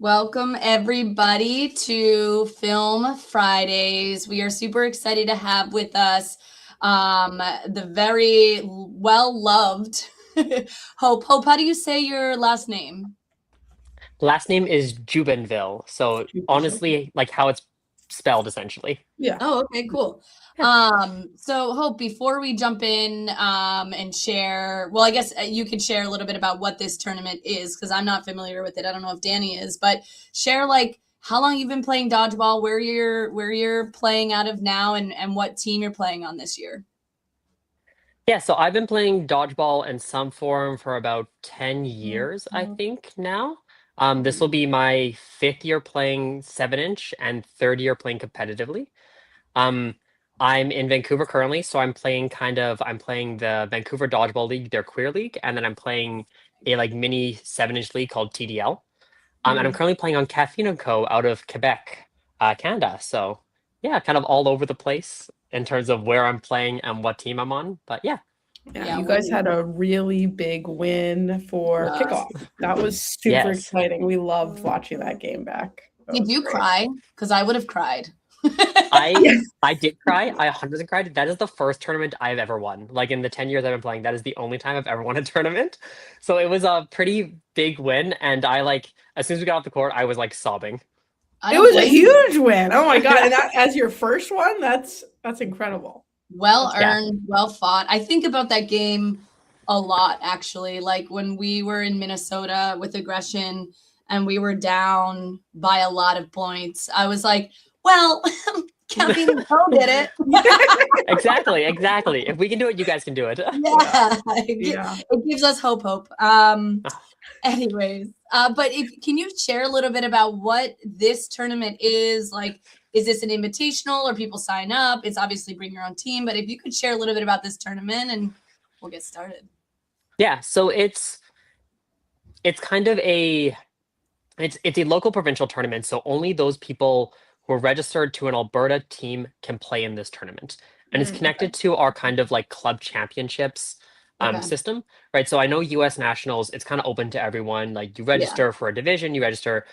Welcome everybody to Film Fridays. We are super excited to have with us the very well-loved Hope. Hope, how do you say your last name? Last name is Jubenville. So honestly, like how it's spelled essentially. Yeah. Oh, okay, cool. So Hope, before we jump in and share, well, I guess you could share a little bit about what this tournament is because I'm not familiar with it. I don't know if Danny is, but share like how long you've been playing dodgeball, where you're playing out of now, and what team you're playing on this year. Yeah, so I've been playing dodgeball in some form for about 10 years, I think now. This will be my fifth year playing 7-inch and third year playing competitively. Um, I'm in Vancouver currently, so I'm playing the Vancouver Dodgeball League, their queer league, and then I'm playing a like mini 7-inch league called TDL. And I'm currently playing on Caffeine and Co. out of Quebec, Canada. So yeah, kind of all over the place in terms of where I'm playing and what team I'm on. But yeah. Yeah, you guys had a really big win for kickoff. That was super exciting. We loved watching that game back. Did you cry? Because I would have cried. I did cry. I 100% cried. That is the first tournament I've ever won. Like in the 10 years I've been playing, that is the only time I've ever won a tournament. So it was a pretty big win. And I like, as soon as we got off the court, I was like sobbing. It was a huge win. Oh my God. And that as your first one, that's incredible. Well earned, well fought. I think about that game a lot, actually. Like when we were in Minnesota with aggression and we were down by a lot of points, I was like, well, Caffeine Co did it. Exactly. If we can do it, you guys can do it. It gives us hope. Anyways, but can you share a little bit about what this tournament is? Like, is this an invitational or people sign up? It's obviously bring your own team, but if you could share a little bit about this tournament and we'll get started. Yeah, so it's kind of it's a local provincial tournament, so only those people who are registered to an Alberta team can play in this tournament. And it's connected to our kind of like club championships system, right? So I know US Nationals, it's kind of open to everyone. Like you register for a division, you register.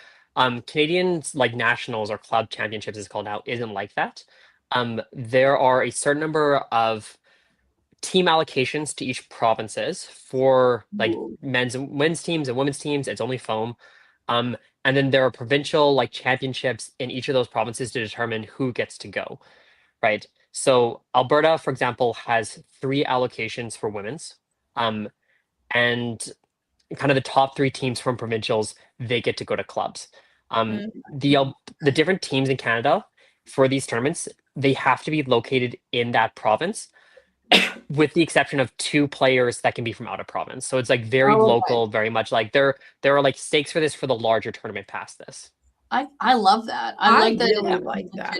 Canadians like nationals or club championships is called now isn't like that. There are a certain number of team allocations to each provinces for like men's teams and women's teams. It's only foam. And then there are provincial like championships in each of those provinces to determine who gets to go, right? So Alberta, for example, has 3 allocations for women's. And kind of the top 3 teams from provincials, they get to go to clubs. The different teams in Canada for these tournaments, they have to be located in that province, with the exception of 2 players that can be from out of province. So it's like very local, very much like there are like stakes for this for the larger tournament past this. I love that. I like that. Really like that.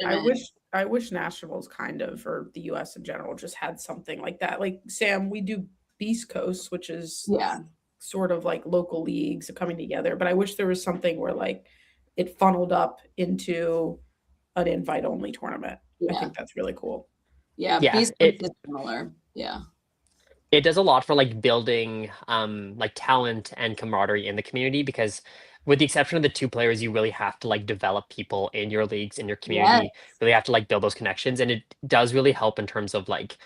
I wish nationals kind of, or the US in general, just had something like that. Like Sam, we do Beast Coast, which is sort of like local leagues coming together. But I wish there was something where like it funneled up into an invite only tournament. I think that's really cool. Beast Coast is similar. It does a lot for like building like talent and camaraderie in the community, because with the exception of the 2 players, you really have to like develop people in your leagues, in your community, really have to like build those connections. And it does really help in terms of like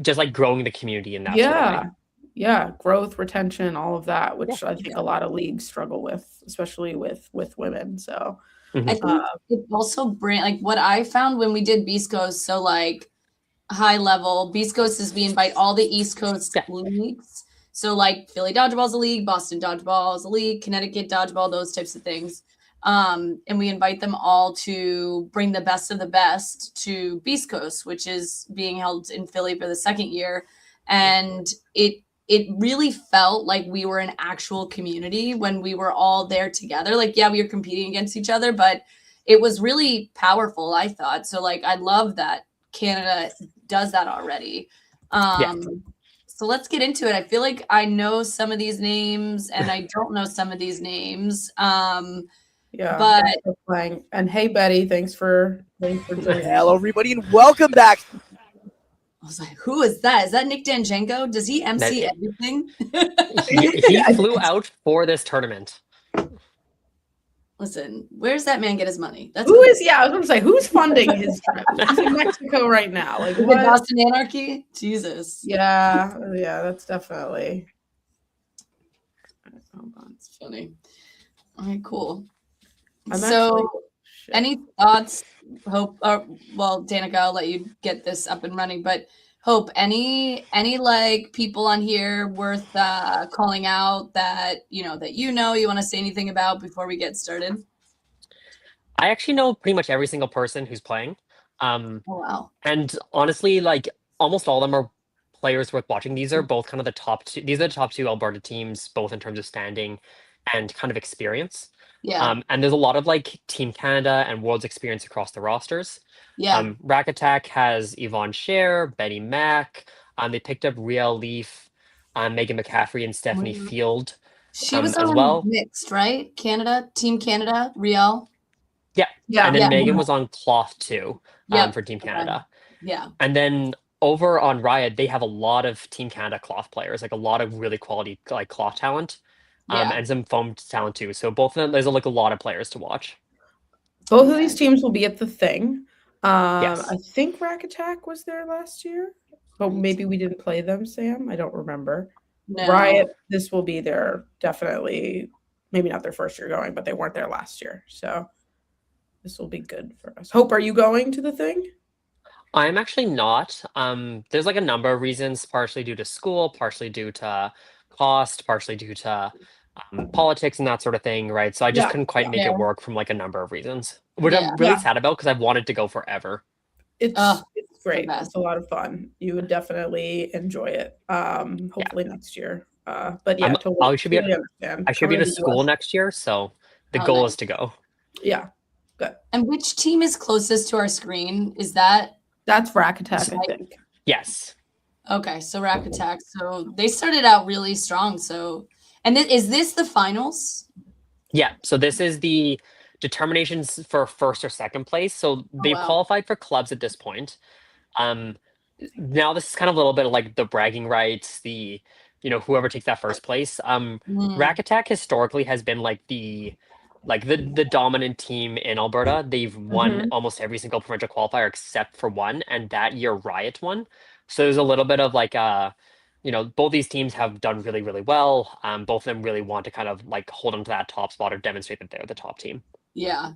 just like growing the community in that sort of way. Yeah, growth, retention, all of that, which I think a lot of leagues struggle with, especially with women. So I think it also like what I found when we did Beast Coast, so like high level, Beast Coast is we invite all the East Coast leagues. So like Philly Dodgeball is a league, Boston Dodgeball is a league, Connecticut Dodgeball, those types of things. And we invite them all to bring the best of the best to Beast Coast, which is being held in Philly for the 2nd year. And it really felt like we were an actual community when we were all there together. Like, we were competing against each other, but it was really powerful, I thought. So like, I love that Canada does that already. So let's get into it. I feel like I know some of these names and I don't know some of these names. But and hey Betty, thanks for joining. Hello everybody and welcome back. I was like, who is that? Is that Nick Danchenko? Does he MC everything? He flew out for this tournament. Listen, where's that man get his money? I was going to say, who's funding his trip? He's in Mexico right now. Like, what? Boston Anarchy? Jesus. Yeah, that's definitely. Hold on, it's funny. All right, cool. Actually, any thoughts, Hope? Well, Danica, I'll let you get this up and running, but Hope, any like people on here worth calling out that you want to say anything about before we get started? I actually know pretty much every single person who's playing. Oh, wow. And honestly, like almost all of them are players worth watching. These are both kind of the top two. These are the top two Alberta teams, both in terms of standing and kind of experience. Yeah. And there's a lot of like Team Canada and World's experience across the rosters. Yeah. Rack Attack has Yvonne Scher, Betty Mack. They picked up Riel Leaf, Megan McCaffrey, and Stephanie Field. She was as on well. Mixed, right? Team Canada, Riel. Yeah. And then Megan was on Cloth too, for Team Canada. Yeah. And then over on Riot, they have a lot of Team Canada Cloth players, like a lot of really quality like Cloth talent, and some foam talent too. So both of them, there's like a lot of players to watch. Both of these teams will be at the thing. Yes. I think Rack Attack was there last year, but maybe we didn't play them, Sam. I don't remember. No. Riot, this will be their definitely, maybe not their first year going, but they weren't there last year. So this will be good for us. Hope, are you going to the thing? I'm actually not. There's like a number of reasons, partially due to school, partially due to cost, partially due to politics and that sort of thing, right? So I just couldn't quite make it work from like a number of reasons, which I'm really sad about because I've wanted to go forever. It's great. It's a lot of fun. You would definitely enjoy it. Hopefully next year. But yeah, I should be at a school next year, so the goal is to go. Yeah. Good. And which team is closest to our screen? That's Rack Attack, I think. Yes. Okay, so Rack Attack. So they started out really strong. So, and is this the finals? Yeah. So this is the determinations for first or second place. So they've qualified for clubs at this point. Now this is kind of a little bit of like the bragging rights, whoever takes that first place. Rack Attack historically has been like the dominant team in Alberta. They've won almost every single provincial qualifier except for one, and that year Riot won. So there's a little bit of like both these teams have done really, really well. Both of them really want to kind of like hold them to that top spot or demonstrate that they're the top team. Yeah.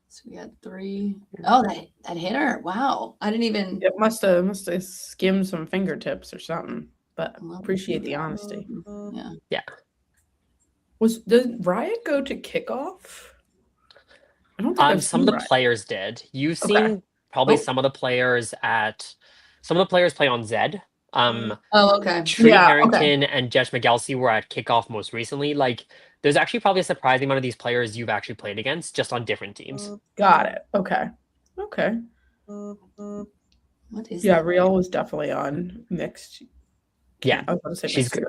So we had 3. Oh, that hit her. Wow. I didn't even. It must have skimmed some fingertips or something. But appreciate the honesty. Yeah. Yeah. Did Riot go to kickoff? I don't think some of the players did. You've seen probably some of the players play on Zed. Okay. Tree Harrington and Jess McGelsey were at kickoff most recently. Like, there's actually probably a surprising amount of these players you've actually played against just on different teams. Got it. Okay. What is Riel was definitely on mixed. Yeah, I was going to say she's good.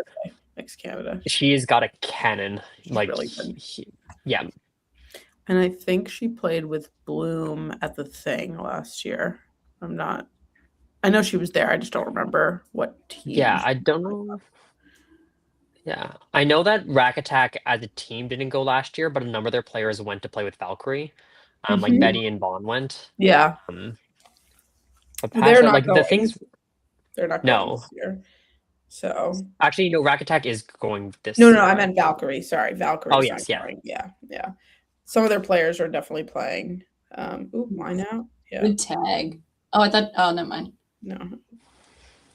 Mixed Canada. She's got a cannon. She's really yeah. And I think she played with Bloom at the thing last year. I know she was there. I just don't remember what team. Yeah, I don't know. Yeah, I know that Rack Attack as a team didn't go last year, but a number of their players went to play with Valkyrie. Like Betty and Vaughn went. Yeah. They're not going. They're not going this year. So actually, Rack Attack is going this. No, I meant Valkyrie. Sorry, Valkyrie. Oh yes, yeah. Some of their players are definitely playing. Mine out. Yeah. Good tag. Oh, I thought. Oh, never mind. No.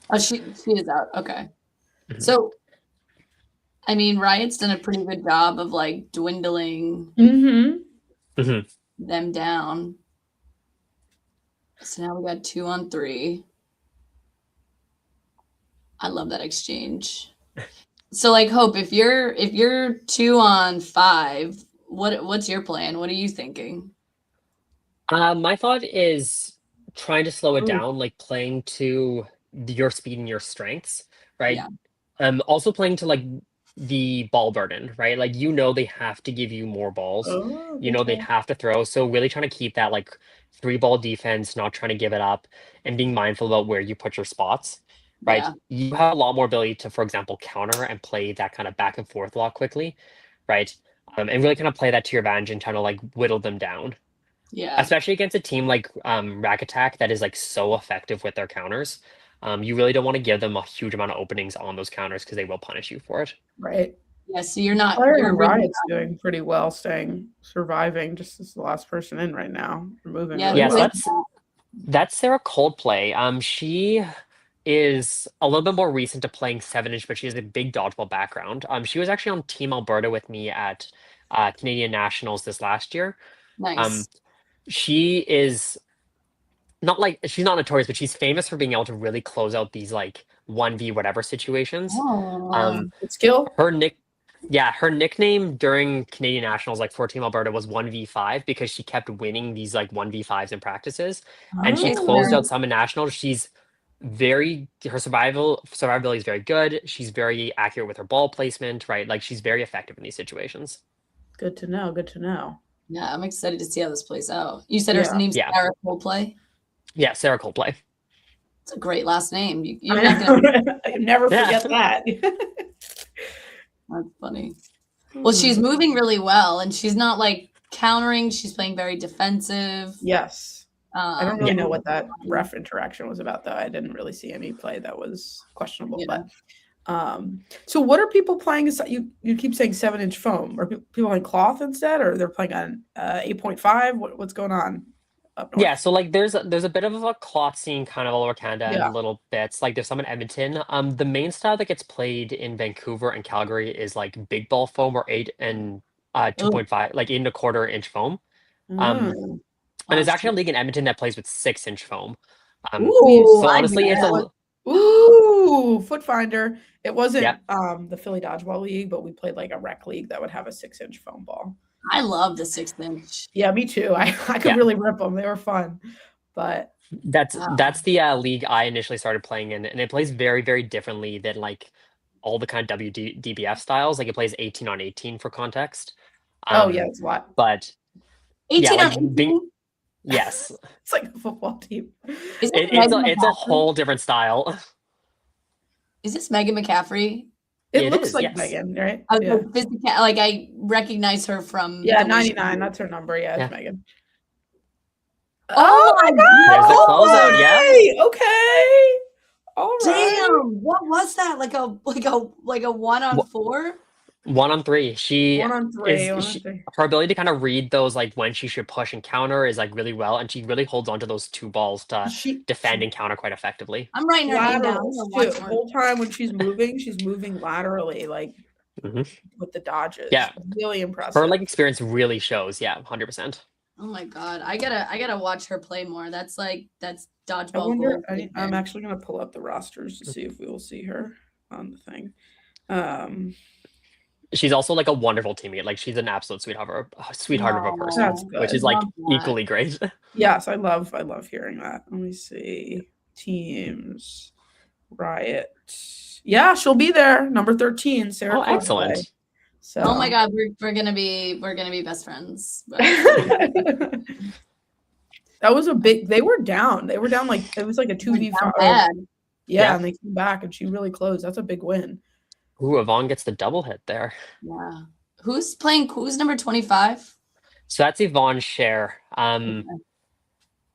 Oh, she is out. Okay. So, I mean, Riot's done a pretty good job of like dwindling them down. So now we got 2 on 3. I love that exchange. So like Hope, if you're 2 on 5, what's your plan? What are you thinking? My thought is trying to slow it down, like playing to your speed and your strengths, right? Yeah. Also playing to like the ball burden, right? Like they have to give you more balls. They have to throw. So really trying to keep that like 3-ball defense, not trying to give it up, and being mindful about where you put your spots. Right. Yeah. You have a lot more ability to, for example, counter and play that kind of back and forth a lot quickly. Right. and really kind of play that to your advantage and kind of like whittle them down. Yeah. Especially against a team like Rack Attack that is like so effective with their counters. You really don't want to give them a huge amount of openings on those counters because they will punish you for it. Right. Yeah, so you're not. Fire You're and really Riot's doing pretty well, surviving just as the last person in right now. They're moving Yeah, really Yeah, so well. that's Sarah Coldplay. She is a little bit more recent to playing 7-inch, but she has a big dodgeball background. She was actually on Team Alberta with me at Canadian Nationals this last year. nice. She is not like she's not notorious, but she's famous for being able to really close out these like 1v whatever situations. Oh, Good skill. Her nickname during Canadian Nationals, like for Team Alberta, was 1v5 because she kept winning these like 1v5s in practices, and she closed out some in nationals. She's her survivability is very good. She's very accurate with her ball placement, right? Like she's very effective in these situations. Good to know. Good to know. yeah, I'm excited to see how this plays out. You said her Yeah. name's Yeah. Sarah Coldplay. Yeah, Sarah Coldplay. It's a great last name. You're not gonna. I never Yeah. forget that. That's funny. Well, she's moving really well, and she's not like countering. She's playing very defensive. Yes. I don't really Yeah. know what that ref interaction was about, though. I didn't really see any play that was questionable. Yeah. But so what are people playing? You keep saying 7-inch foam. Are people playing cloth instead, or they're playing on 8.5? What's going on up north? Yeah, so like there's a bit of a cloth scene kind of all over Canada Yeah. and little bits. Like there's some in Edmonton. The main style that gets played in Vancouver and Calgary is like big ball foam or 8 and 2.5, like 8.25-inch foam. Mm. And there's actually a league in Edmonton that plays with 6-inch foam. Ooh, So honestly, it's a Ooh, Foot Finder. It wasn't Yep. The Philly Dodgeball League, but we played like a rec league that would have a 6-inch foam ball. I love the 6-inch. Yeah, me too. I could Yeah. really rip them. They were fun. But that's the league I initially started playing in, and it plays very, very differently than like all the kind of WDBF styles. Like it plays 18 on 18 for context. oh yeah, it's a lot. But 18 like on 18? yes, It's like a football team. Is it's Megan a McCaffrey? whole different style. Is this Megan McCaffrey? It It looks is, like yes. Megan, right? I was Yeah, like I recognize her from. yeah, the way she 99. moves. That's her number. Yeah, it's Yeah. Megan. Oh my There's the God! closeout, yeah. Okay. Okay. All right. Damn! What was that? Like a 1-on-4? 1-on-3. She 1-on-3. is her ability to kind of read those like when she should push and counter is like really well, and she really holds onto those two balls to defend and counter quite effectively. I'm writing her name down. Laterals too. The whole time when she's moving laterally, like with the dodges. Yeah. Really impressive. Her like experience really shows. Yeah, 100%. Oh my God! I gotta watch her play more. That's dodgeball. I wonder. gold. I'm actually gonna pull up the rosters to see if we will see her on the thing. She's also like a wonderful teammate. Like she's an absolute sweetheart of a person, That's good. which is like Love that. equally great. Yes, I love hearing that. Let me see. Teams. Riot. Yeah, she'll be there. Number 13, Sarah. Oh, excellent. So. Oh my God, we're gonna be best friends. That was a big. They were down. Like it was like a 2v5. Yeah, and they came back, and she really closed. That's a big win. Ooh, Yvonne gets the double hit there. Yeah. Who's number 25? So that's Yvonne Scher.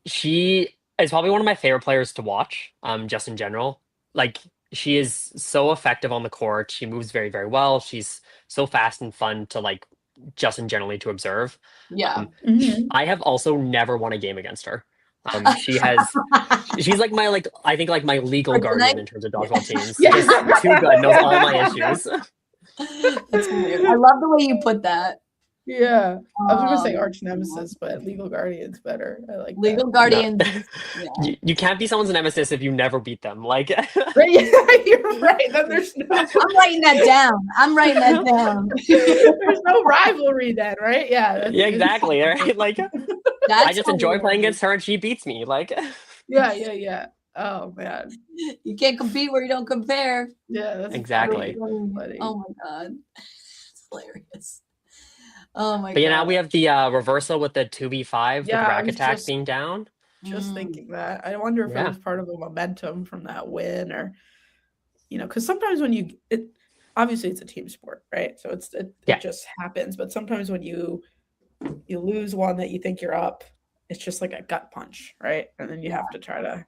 She is probably one of my favorite players to watch, just in general. Like she is so effective on the court. She moves very, very well. She's so fast and fun to like just in generally to observe. Yeah. I have also never won a game against her. She's like my I think like my legal guardian in terms of dodgeball teams. Yeah. Just too good, knows all my issues. That's weird. I love the way you put that. Yeah, I was gonna say arch nemesis, but legal guardian's better. I like legal that. guardians. Yeah. You can't be someone's nemesis if you never beat them. Like, right, you're right. Then there's no. I'm writing that down. There's no rivalry then, right? Yeah. Yeah, exactly. Right. Like, I just enjoy playing against her, and she beats me. Like, yeah. Oh man, you can't compete where you don't compare. Yeah, that's exactly. Funny. Oh my God, it's hilarious. Oh my God. But yeah, now we have the reversal with the 2v5 with Rack Attack being down. Just thinking that. I wonder if it was part of the momentum from that win, or because sometimes when obviously it's a team sport, right? So it just happens. But sometimes when you lose one that you think you're up, it's just like a gut punch, right? And then you have to try to.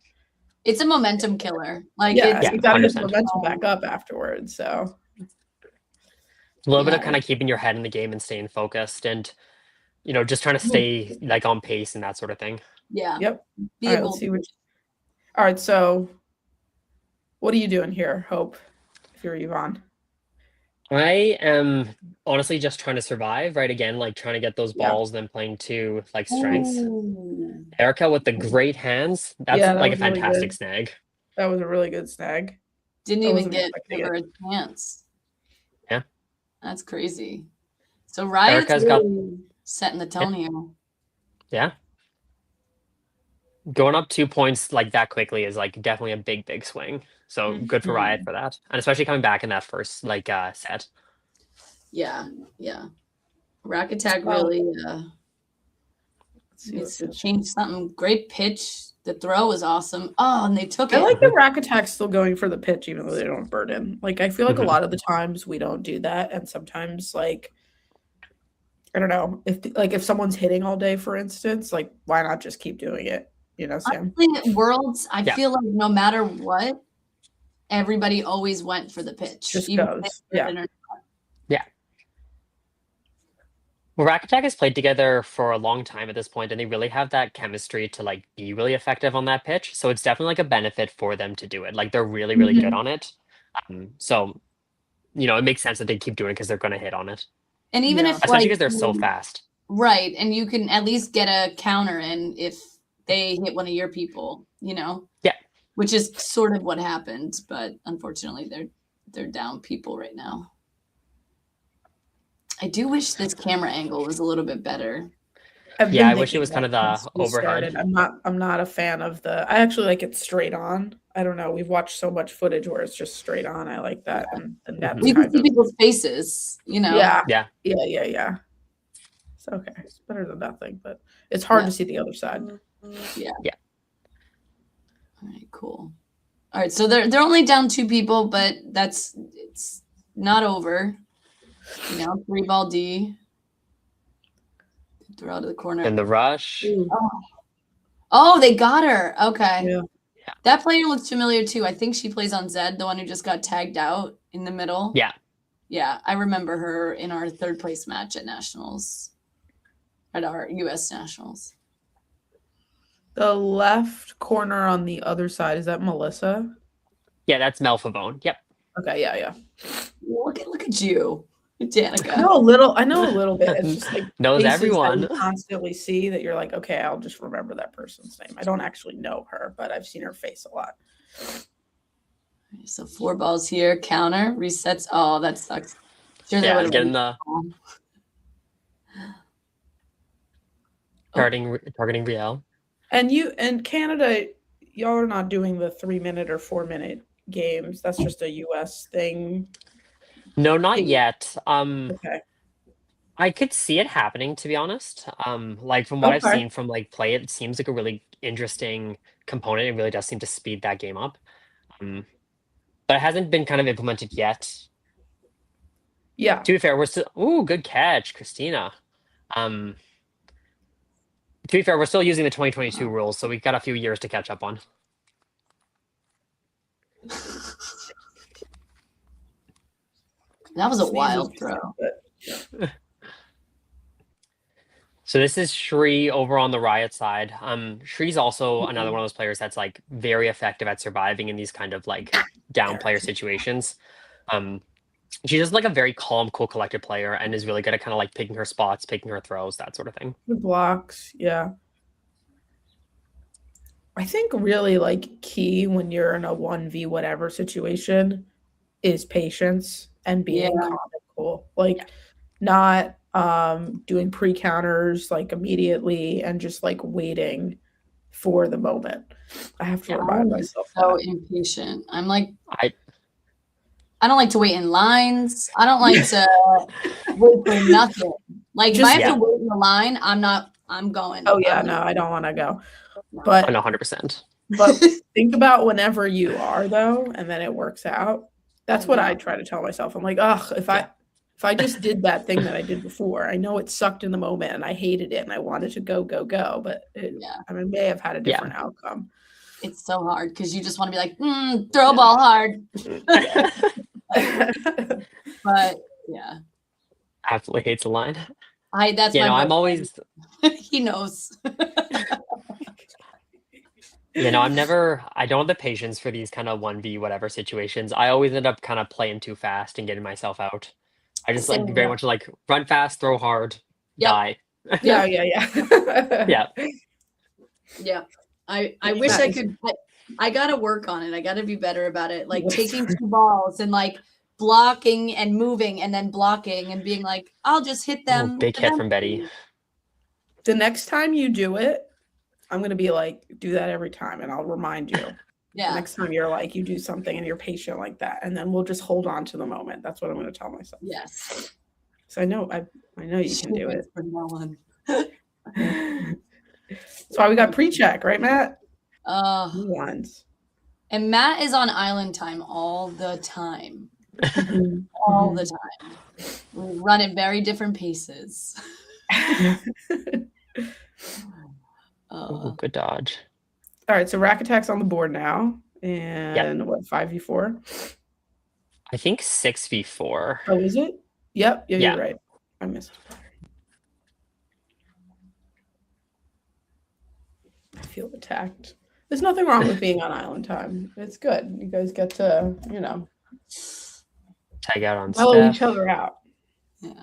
It's a momentum killer. Like you got to get the 100%. momentum back up afterwards. So a little bit of kind of keeping your head in the game and staying focused, and just trying to stay like on pace and that sort of thing. Yeah. Yep. All right, let's see all right, so what are you doing here, Hope, if you're Yvonne? I am honestly just trying to survive, right? Again, like trying to get those balls, then playing to like strengths. Ooh. Erica with the great hands. That's like a fantastic snag. That was a really good snag. Didn't even give her a chance. Yeah. That's crazy. So Riot's really setting the tone here. Yeah. Going up 2 points like that quickly is like definitely a big swing. So good for Riot for that. And especially coming back in that first like set. Yeah. Rack attack really needs to change something. Great pitch. The throw was awesome. Oh, and they took it. I like the rack attack still going for the pitch even though they don't burden. Like I feel like a lot of the times we don't do that, and sometimes like I don't know if someone's hitting all day, for instance, like why not just keep doing it? Sam. Honestly, at Worlds, I feel like no matter what, everybody always went for the pitch. Just goes. Yeah. Well, Rack Attack has played together for a long time at this point, and they really have that chemistry to like be really effective on that pitch. So it's definitely like a benefit for them to do it. Like they're really good on it. So it makes sense that they keep doing it because they're going to hit on it. And even if especially because they're so fast, right? And you can at least get a counter in if they hit one of your people, which is sort of what happened, but unfortunately they're down people right now. I do wish this camera angle was a little bit better. I wish it was kind of the overhead. I'm not a fan of I actually like it straight on. I don't know. We've watched so much footage where it's just straight on. I like that. And that's you can see people's faces, Yeah. It's okay. It's better than nothing, but it's hard to see the other side. Yeah. All right, cool. All right, so they're only down 2 people, but it's not over. 3-ball D. Throw out to the corner. And the rush. Oh, they got her. Okay. Yeah. That player looks familiar too. I think she plays on Zed, the one who just got tagged out in the middle. Yeah. Yeah, I remember her in our 3rd place match at Nationals. At our US Nationals. The left corner on the other side, is that Melissa? Yeah, that's Mel Favone. Yep. Okay, yeah. Look at you, Danica. I know a little bit. It's just like knows everyone. That you constantly see that you're like, okay, I'll just remember that person's name. I don't actually know her, but I've seen her face a lot. So 4 balls here, counter, resets. Oh, that sucks. Sure, getting the targeting Riel. And Canada, y'all are not doing the 3-minute or 4-minute games. That's just a US thing. No, not yet. Okay. I could see it happening, to be honest. Like from what I've seen from like play, it seems like a really interesting component. It really does seem to speed that game up. But it hasn't been kind of implemented yet. Yeah. To be fair, we're still good catch, Christina. To be fair, we're still using the 2022 rules, so we've got a few years to catch up on. That was a wild throw. So this is Shri over on the Riot side. Shri's also another one of those players that's like very effective at surviving in these kind of like down player situations. She's just like a very calm, cool, collected player and is really good at kind of like picking her spots, picking her throws, that sort of thing. The blocks, yeah. I think really like key when you're in a 1v whatever situation is patience and being calm and cool. Like not doing pre-counters like immediately and just like waiting for the moment. I have to remind myself. So impatient. I'm like I don't like to wait in lines. I don't like to wait for nothing. Like if I have to wait in the line, I'm going. Oh yeah, no, I don't want to go. But 100%. But think about whenever you are though, and then it works out. That's what I try to tell myself. I'm like, ugh, if I just did that thing that I did before, I know it sucked in the moment and I hated it and I wanted to go, but I may have had a different outcome. It's so hard because you just want to be like, throw a ball hard. But yeah. Absolutely hates the line. That's my I'm always he knows. I don't have the patience for these kind of 1v whatever situations. I always end up kind of playing too fast and getting myself out. I just like very much like run fast, throw hard, die. Yeah. Yeah. Yeah. I wish I could. I gotta work on it. I gotta be better about it. Like taking 2 balls and like blocking and moving and then blocking and being like, I'll just hit them. Big hit from Betty. The next time you do it, I'm going to be like, do that every time. And I'll remind you. Yeah. The next time you're like, you do something and you're patient like that. And then we'll just hold on to the moment. That's what I'm going to tell myself. Yes. So I know you can do it. For no one. That's why we got pre-check, right, Matt? Ones. And Matt is on island time all the time. All the time. We run at very different paces. Good dodge. All right, so rack attack's on the board now. And what, 5v4? I think 6v4. Oh, is it? Yep. Yeah, you're right. I missed. I feel attacked. There's nothing wrong with being on island time. It's good. You guys get to, tag out on follow each other out. Yeah.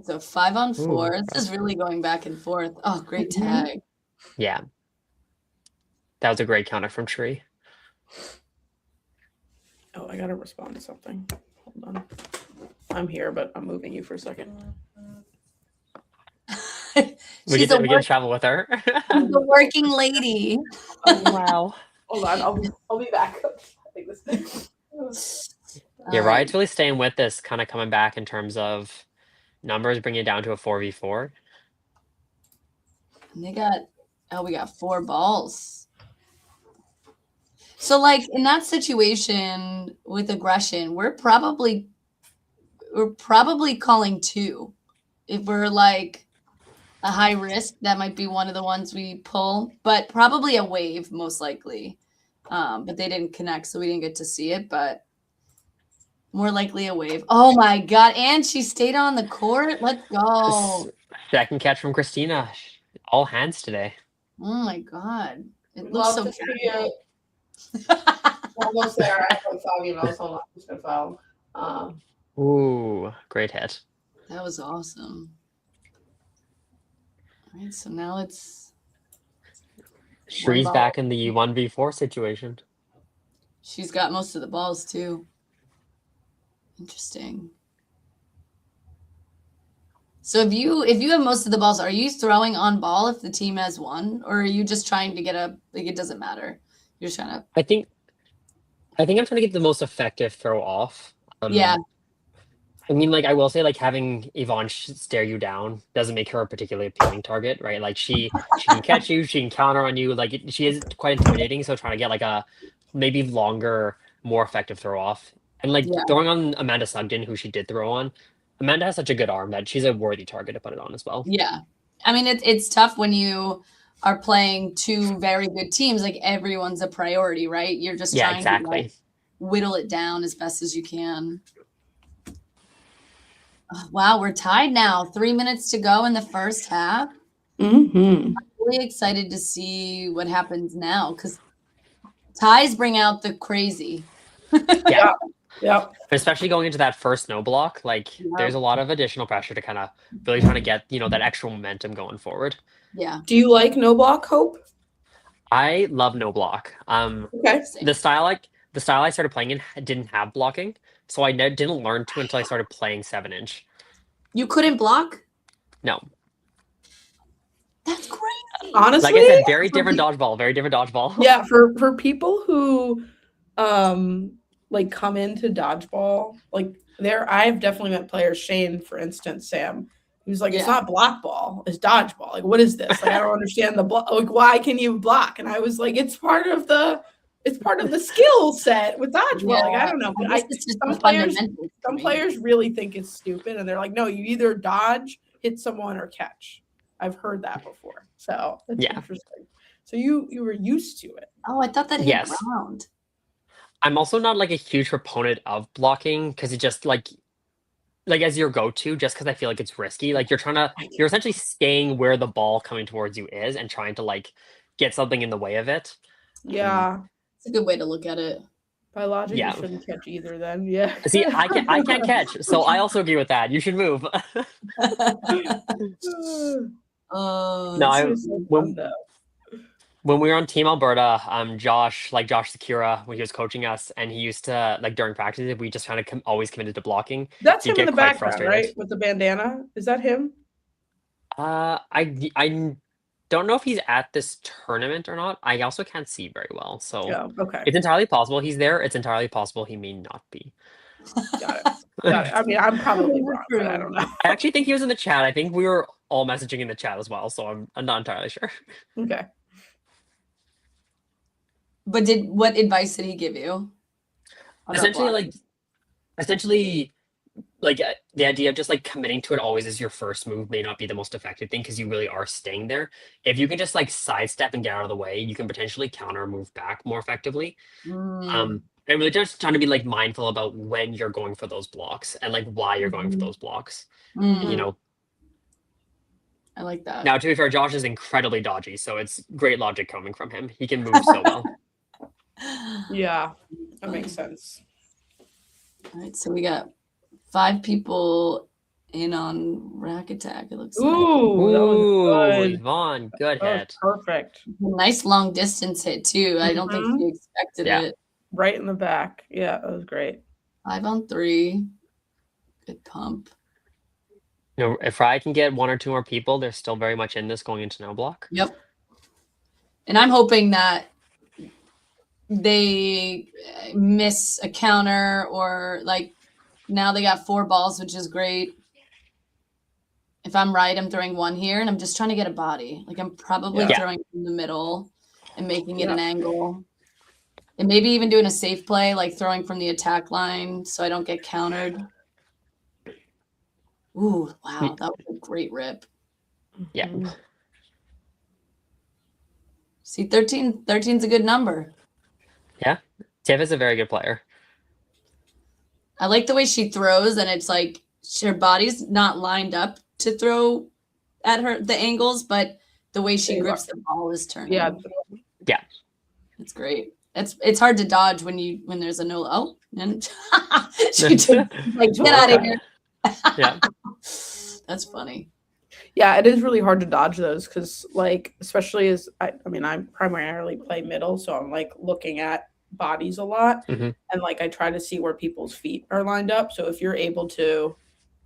So 5-on-4. This is really going back and forth. Oh, great tag. Yeah. That was a great counter from Tree. Oh, I gotta respond to something. Hold on. I'm here, but I'm moving you for a second. We get to travel with her. She's a working lady. Oh, wow. Hold on, I'll be back. Yeah, Riot's really staying with this, kind of coming back in terms of numbers, bringing it down to a 4v4. And we got 4 balls. So like in that situation with aggression, we're probably calling 2. If we're like a high risk, that might be one of the ones we pull, but probably a wave most likely. But they didn't connect, so we didn't get to see it, but more likely a wave. Oh my God. And she stayed on the court. Let's go. Second catch from Christina. All hands today. Oh my God. It looks so good. Almost there. I have 5 emails. Hold on. I'm just going to file. Ooh, great hit. That was awesome. All right, so now it's Shree's back in the 1v4 situation. She's got most of the balls too. Interesting. So if you have most of the balls, are you throwing on ball if the team has 1, or are you just trying to get it doesn't matter? You're just trying to. I think I'm trying to get the most effective throw off. Yeah. I mean, like, I will say, like, having Yvonne stare you down doesn't make her a particularly appealing target, right? Like, she can catch you, she can counter on you. Like, she is quite intimidating. So trying to get like a maybe longer, more effective throw off, and like throwing on Amanda Sugden, who she did throw on. Amanda has such a good arm that she's a worthy target to put it on as well. Yeah, I mean, it's tough when you are playing 2 very good teams. Like everyone's a priority, right? You're just trying to like, whittle it down as best as you can. Wow, we're tied now. 3 minutes to go in the first half. I'm really excited to see what happens now because ties bring out the crazy. Yeah. Especially going into that first no block, like there's a lot of additional pressure to kind of really trying to get, that extra momentum going forward. Yeah. Do you like no block, Hope? I love no block. Okay. The style I started playing in didn't have blocking, so I didn't learn to until I started playing 7-inch. You couldn't block? No. That's crazy. Honestly, like I said, very different dodgeball. Yeah, for people who like come into dodgeball, like I've definitely met players, Shane, for instance, Sam, who's like, it's not block ball, it's dodgeball. Like, what is this? Like, I don't understand the block. Like, why can you block? And I was like, it's part of the it's part of the skill set with dodgeball. Like, I don't know, but some players really think it's stupid, and they're like, no, you either dodge, hit someone, or catch. I've heard that before, so that's interesting. So you were used to it. Oh, I thought that hit ground. I'm also not like a huge proponent of blocking because it just like as your go-to, just because I feel like it's risky. Like you're essentially staying where the ball coming towards you is and trying to like get something in the way of it. Yeah, it's a good way to look at it. By logic, you shouldn't catch either. Then, yeah. See, I can't catch, so I also agree with that. You should move. When we were on Team Alberta, Josh Sakura, when he was coaching us, and he used to like during practice, we just kind of always committed to blocking. That's him in the background, right? With the bandana, is that him? I don't know if he's at this tournament or not. I also can't see very well, so it's entirely possible he's there. It's entirely possible he may not be. Got it. I mean, I'm probably wrong, but I don't know. I actually think he was in the chat. I think we were all messaging in the chat as well, so I'm not entirely sure. Okay. But what advice did he give you? Essentially, the idea of just like committing to it always as your first move may not be the most effective thing because you really are staying there. If you can just like sidestep and get out of the way, you can potentially counter or move back more effectively. And really just trying to be like mindful about when you're going for those blocks and like why you're going for those blocks. You know. I like that. Now, to be fair, Josh is incredibly dodgy, so it's great logic coming from him. He can move so well. Yeah, that makes sense. All right, so we got 5 people in on Rack Attack. It looks like. Yvonne, good hit. Perfect. Nice long distance hit too. I don't think she expected it. Right in the back. Yeah, that was great. 5 on 3. Good pump. You know, if Riot can get 1 or 2 more people, they're still very much in this going into no block. Yep. And I'm hoping that they miss a counter or like now they got 4 balls, which is great. If I'm right, I'm throwing 1 here and I'm just trying to get a body. Like I'm probably throwing in the middle and making it an angle. And maybe even doing a safe play, like throwing from the attack line so I don't get countered. Ooh, wow, that was a great rip. Yeah. See, 13's a good number. Yeah. Tiff is a very good player. I like the way she throws, and it's like her body's not lined up to throw at the angles, but the way she grips the ball is turning. Yeah. It's great. It's hard to dodge when there's a no and she just like get out of here. Yeah. That's funny. Yeah, it is really hard to dodge those because, like, especially as I primarily play middle, so I'm like looking at bodies a lot, and like I try to see where people's feet are lined up. So if you're able to,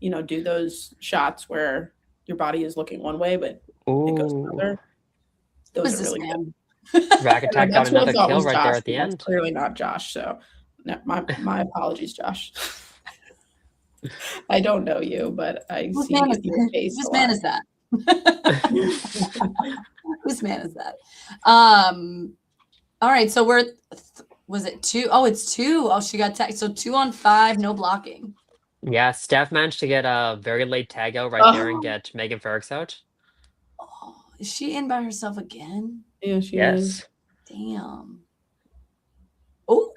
do those shots where your body is looking one way but it goes another, those are really good. Rack Attack got another kill right there at the end. That's clearly not Josh. So, my apologies, Josh. I don't know you, but I see your face. Whose man is that? Whose man is that? All right, so was it 2? Oh, it's 2. Oh, she got tagged. So 2 on 5, no blocking. Yeah, Steph managed to get a very late tag out right there and get Megan Ferrix out. Oh, is she in by herself again? Yeah, she is. Damn. Oh.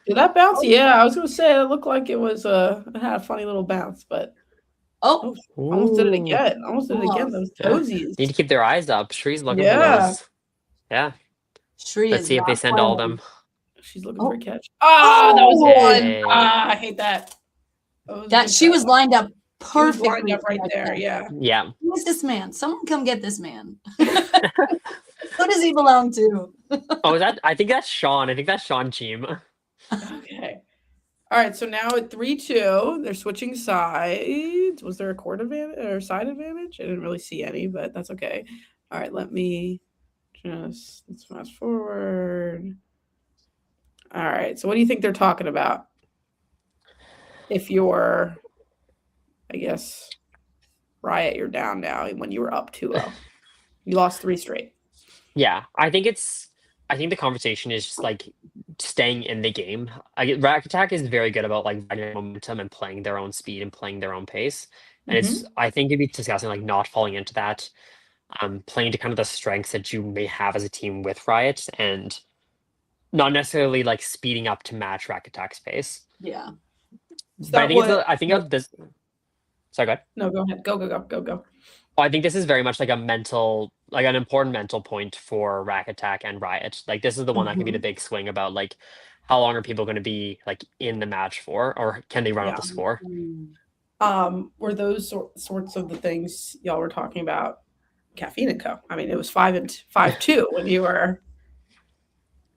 Did that bounce? Oh. Yeah, I was gonna say it looked like it was it had a funny little bounce, but almost did it again. Those toesies. Need to keep their eyes up. Shree's looking for those. Yeah. Shree Let's see if they send all of them. She's looking for a catch. Oh, that was one. I hate that. She was lined up perfectly. Lined up right there. Yeah. Yeah. Who is this man? Someone come get this man. Who does he belong to? I think that's Sean. I think that's Sean Cheam. Okay. All right. So now at 3-2, they're switching sides. Was there a court advantage or side advantage? I didn't really see any, but that's okay. All right. Let's fast forward. All right. So what do you think they're talking about? If you're, I guess, Riot, you're down now when you were up 2-0. You lost 3 straight. Yeah. I think it's I think the conversation is just like staying in the game. Rack Attack is very good about like riding momentum and playing their own speed and playing their own pace. And it's I think it'd be discussing like not falling into that, playing to kind of the strengths that you may have as a team with Riot and not necessarily like speeding up to match Rack Attack's pace. Yeah. But I think of this. Sorry, go ahead. No, go ahead. Go. I think this is very much like an important mental point for Rack Attack and Riot. Like this is the one that can be the big swing about like how long are people going to be like in the match for, or can they run up the score? Were those sorts of the things y'all were talking about? Caffeine and Co. I mean, it was 5-2 when you were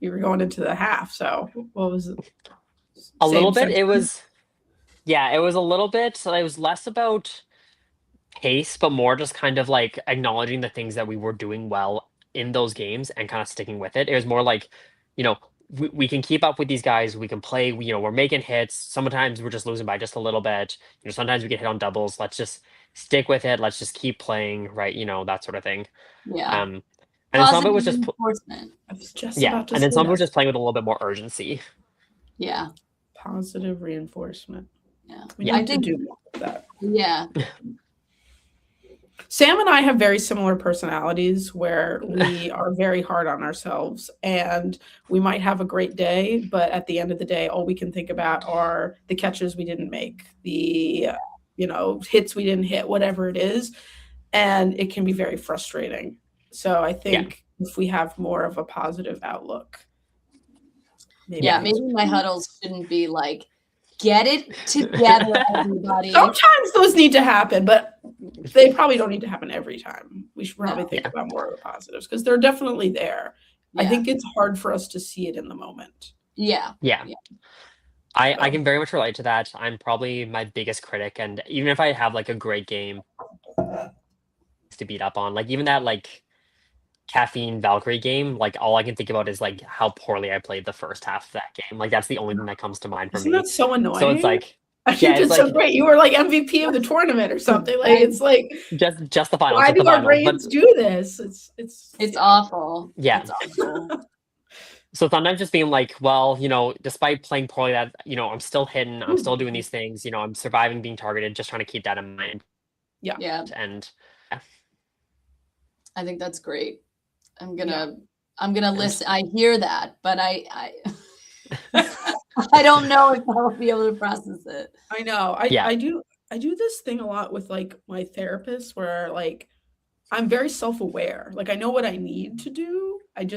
going into the half. So what was it? A little bit. It was a little bit. So it was less about pace, but more just kind of like acknowledging the things that we were doing well in those games and kind of sticking with it. It was more like, we can keep up with these guys. We can play. We're making hits. Sometimes we're just losing by just a little bit. Sometimes we get hit on doubles. Let's just stick with it. Let's just keep playing, right? That sort of thing. Yeah. And then some of it was just reinforcement. I was just yeah, about to and then say some of it that. was just playing with a little bit more urgency. Yeah. Positive reinforcement. Yeah. We need to do more of that. Yeah. Sam and I have very similar personalities where we are very hard on ourselves and we might have a great day, but at the end of the day, all we can think about are the catches we didn't make, the hits we didn't hit, whatever it is. And it can be very frustrating. So I think if we have more of a positive outlook. Maybe my huddles shouldn't be like, get it together, everybody. Sometimes those need to happen, but they probably don't need to happen every time. We should probably think about more of the positives because they're definitely there. I think it's hard for us to see it in the moment. Yeah. I can very much relate to that. I'm probably my biggest critic, and even if I have like a great game to beat up on, like even that like Caffeine Valkyrie game, like all I can think about is like how poorly I played the first half of that game. Like that's the only thing that comes to mind for me. Isn't that so annoying? So it's like, I think it's so great. You were like MVP of the tournament or something. Like it's like just the finals. Why do our brains do this? It's awful. Yeah. It's awful. So sometimes just being like, well, despite playing poorly, that I'm still hitting, I'm still doing these things. I'm surviving being targeted. Just trying to keep that in mind. Yeah. And I think that's great. I'm gonna listen. I hear that, but I I don't know if I'll be able to process it. I know. I do this thing a lot with like my therapist where like I'm very self-aware. Like I know what I need to do. I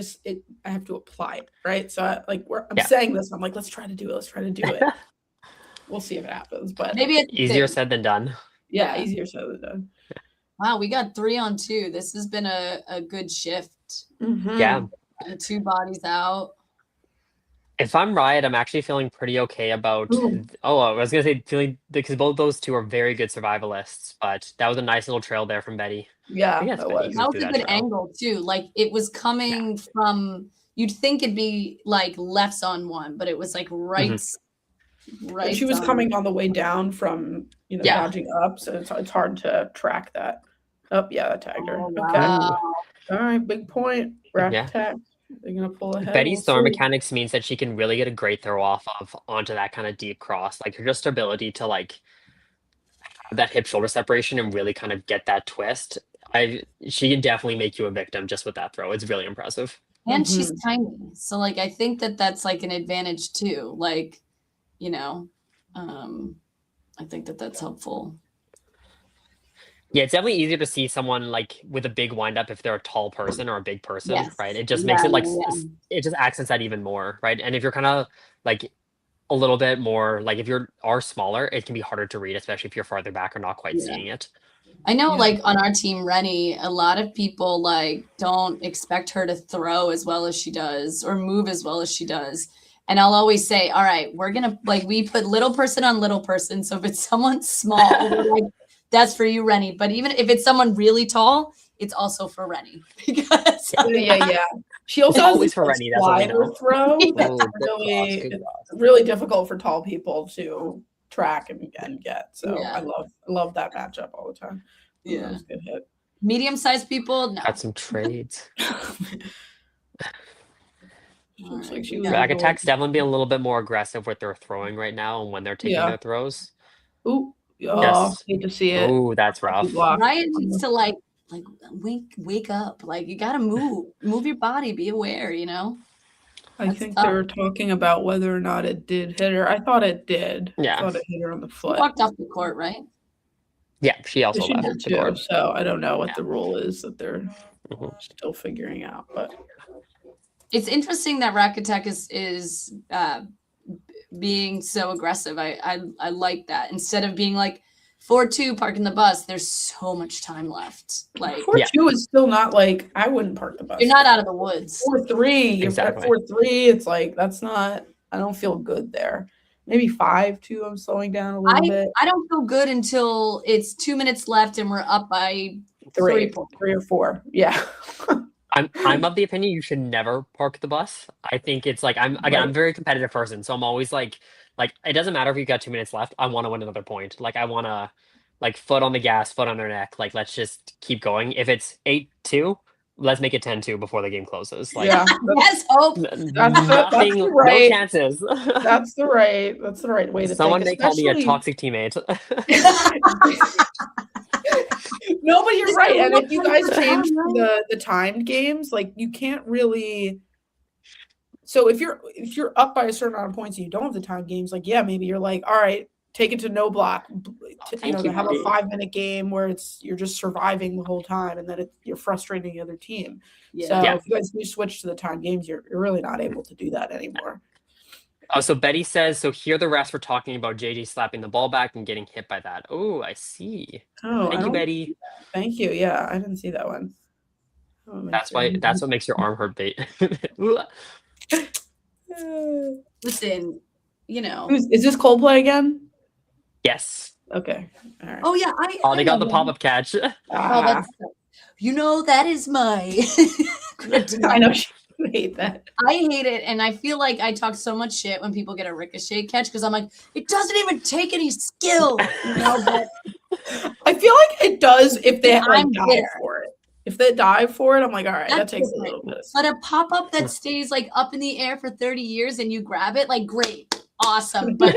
have to apply it, right? So I'm saying this. I'm like, let's try to do it. We'll see if it happens. But maybe it's easier said than done. Yeah, easier said than done. Wow, we got 3-on-2. This has been a good shift. Mm-hmm. Yeah. 2 bodies out. If I'm Riot, I'm actually feeling pretty okay about. I was gonna say feeling because both those two are very good survivalists, but that was a nice little trail there from Betty. Yeah, that was a good angle too. Like it was coming from. You'd think it'd be like lefts on one, but it was like rights. Right. She was coming on the way down from dodging up, so it's hard to track that. Oh yeah, that tagged her. Okay. Wow. All right, big point. Rack attack. They're gonna pull ahead. Betty's throw mechanics means that she can really get a great throw off of onto that kind of deep cross. Like her just ability to like have that hip shoulder separation and really kind of get that twist. She can definitely make you a victim just with that throw. It's really impressive. And she's tiny, so like I think that's like an advantage too. Like, I think that's helpful. Yeah, it's definitely easier to see someone like with a big windup if they're a tall person or a big person, right? It just makes it like it just accents that even more, right? And if you're kind of like a little bit more like if you are smaller, it can be harder to read, especially if you're farther back or not quite seeing it. I know, like on our team, Rennie, a lot of people like don't expect her to throw as well as she does or move as well as she does. And I'll always say, all right, we're gonna we put little person on little person. So if it's someone small, we're like, that's for you, Rennie. But even if it's someone really tall, it's also for Rennie. Because yeah. She also has always for Rennie. That's slider throw. That's really difficult for tall people to track and get. So I love that matchup all the time. Yeah, that was a good hit. Medium-sized people, no. Got some trades. Looks like Alright, she we was got- Rack Attack's definitely being a little bit more aggressive with their throwing right now and when they're taking Yeah. their throws. Ooh, Yes. hate to see it. Oh, that's rough. Block. Riot needs to like wake up. Like you gotta move your body, be aware, you know? I That's think tough. they were talking about whether or not it did hit her. I thought it did. Yeah. I thought it hit her on the She foot. walked off the court, right? Yeah, she also She left did the too, court. so I don't know what Yeah. the rule is that they're Mhm. still figuring out. But It's interesting that Rack Attack is being so aggressive. I like that. Instead of being like 4-2 parking the bus, there's so much time left. Like 4-2 is still not like I wouldn't park the bus. you're not out of the woods. 4-3. You're Exactly. at 4-3. It's like that's not. I don't feel good there. Maybe 5-2. I'm slowing down a little bit. I don't feel good until it's 2 minutes left and we're up by 3 points. 3 or 4. Yeah. I'm of the opinion you should never park the bus. I think it's like I'm a very competitive person, so I'm always like it doesn't matter if you got 2 minutes left. I want to win another point. Like I want to like foot on the gas, foot on their neck. Like let's just keep going. If it's 8-2, let's make it 10-2 before the game closes. Like Yeah. Yes, hope. nothing, no right. chances. That's the right way to Someone think. may call me a Especially- toxic teammate. No, but you're right. And if you guys change Right. the timed games, like you can't really. So if you're up by a certain amount of points and you don't have the timed games, like yeah, maybe you're like, all right, take it to no block. Thank To you, have a buddy. 5-minute game where you're just surviving the whole time, and then you're frustrating the other team. So Yeah. if you guys do switch to the timed games, you're really not able to do that anymore. Oh, so Betty says, so here the rest were talking about JJ slapping the ball back and getting hit by that. Oh, I see. Oh, Thank you, Betty. Thank you. Yeah, I didn't see that one. That's what makes your arm hurt, bait. Listen, you know. Is this Coldplay again? Yes. Okay. All right. Oh yeah, Oh, they got know the them. pop-up catch. Oh, that's that is my I know she would hate that. I hate it, and I feel like I talk so much shit when people get a ricochet catch because I'm like, it doesn't even take any skill, you know. But I feel like it does if they like I'm dive there. for it. If they dive for it, I'm like, all right, that That's takes a different. little bit. But a pop up that stays like up in the air for 30 years and you grab it, like great, awesome. But